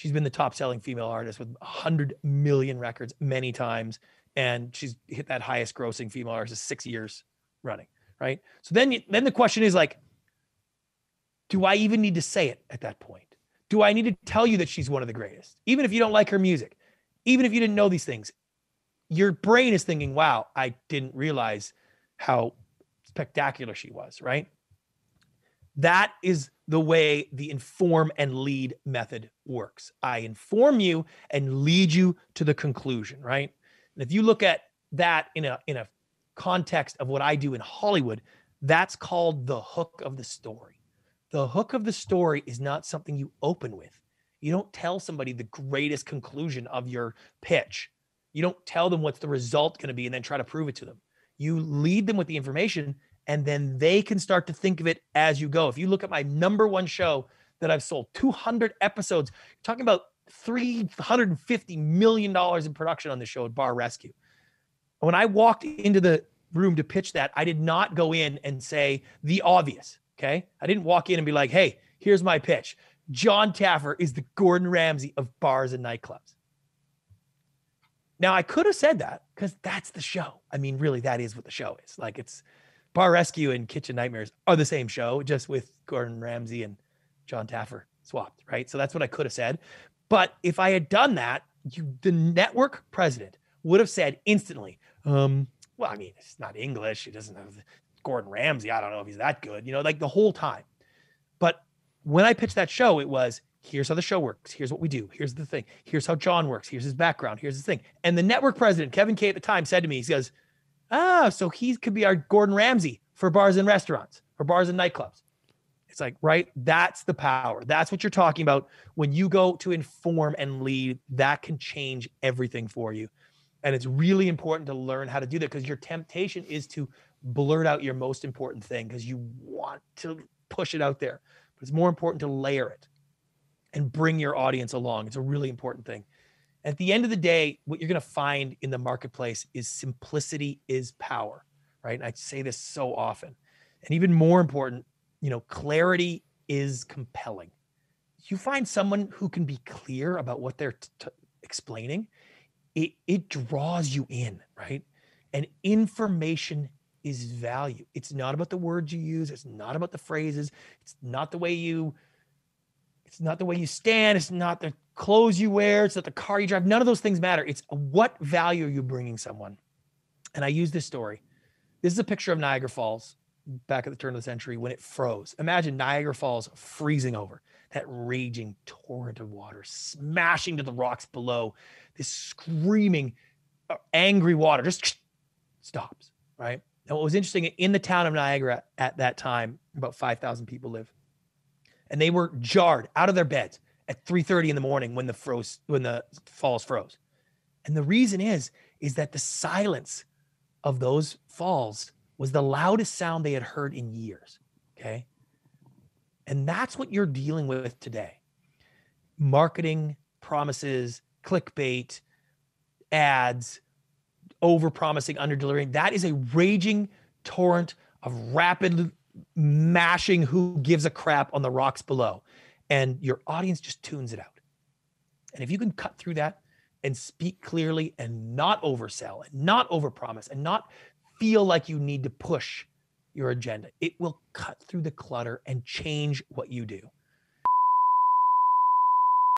She's been the top selling female artist with 100 million records many times. And she's hit that highest grossing female artist 6 years running. Right. So then the question is like, do I even need to say it at that point? Do I need to tell you that she's one of the greatest? Even if you don't like her music, even if you didn't know these things, your brain is thinking, wow, I didn't realize how spectacular she was, right? That is the way the inform and lead method works. I inform you and lead you to the conclusion, right? And if you look at that in a context of what I do in Hollywood, that's called the hook of the story. The hook of the story is not something you open with. You don't tell somebody the greatest conclusion of your pitch. You don't tell them what's the result going to be and then try to prove it to them. You lead them with the information, and then they can start to think of it as you go. If you look at my #1 show that I've sold 200 episodes, you're talking about $350 million in production on the show at Bar Rescue. When I walked into the room to pitch that, I did not go in and say the obvious. Okay. I didn't walk in and be like, hey, here's my pitch. John Taffer is the Gordon Ramsay of bars and nightclubs. Now I could have said that because that's the show. I mean, really, that is what the show is. Like, it's Bar Rescue and Kitchen Nightmares are the same show, just with Gordon Ramsay and John Taffer swapped, right? So that's what I could have said. But if I had done that, the network president would have said instantly, well, I mean, it's not English. He doesn't have Gordon Ramsay. I don't know if he's that good, like the whole time. But when I pitched that show, it was, here's how the show works. Here's what we do. Here's the thing. Here's how John works. Here's his background. Here's the thing. And the network president, Kevin Kay at the time, said to me, he goes, so he could be our Gordon Ramsay for bars and restaurants, for bars and nightclubs. It's like, right? That's the power. That's what you're talking about. When you go to inform and lead, that can change everything for you. And it's really important to learn how to do that, because your temptation is to blurt out your most important thing because you want to push it out there. But it's more important to layer it and bring your audience along. It's a really important thing. At the end of the day, what you're going to find in the marketplace is simplicity is power, right? And I say this so often. And even more important, clarity is compelling. You find someone who can be clear about what they're explaining, it draws you in, right? And information is value. It's not about the words you use. It's not about the phrases. It's not the way you stand. It's not the clothes you wear. It's not the car you drive. None of those things matter. It's what value are you bringing someone? And I use this story. This is a picture of Niagara Falls back at the turn of the century when it froze. Imagine Niagara Falls freezing over, that raging torrent of water smashing to the rocks below. This screaming, angry water just stops, right? And what was interesting, in the town of Niagara at that time, about 5,000 people live. And they were jarred out of their beds at 3:30 in the morning when the falls froze. And the reason is that the silence of those falls was the loudest sound they had heard in years. Okay. And that's what you're dealing with today. Marketing, promises, clickbait, ads, over-promising, under-delivering. That is a raging torrent of rapid mashing who gives a crap on the rocks below. And your audience just tunes it out. And if you can cut through that and speak clearly and not oversell and not overpromise and not feel like you need to push your agenda, it will cut through the clutter and change what you do.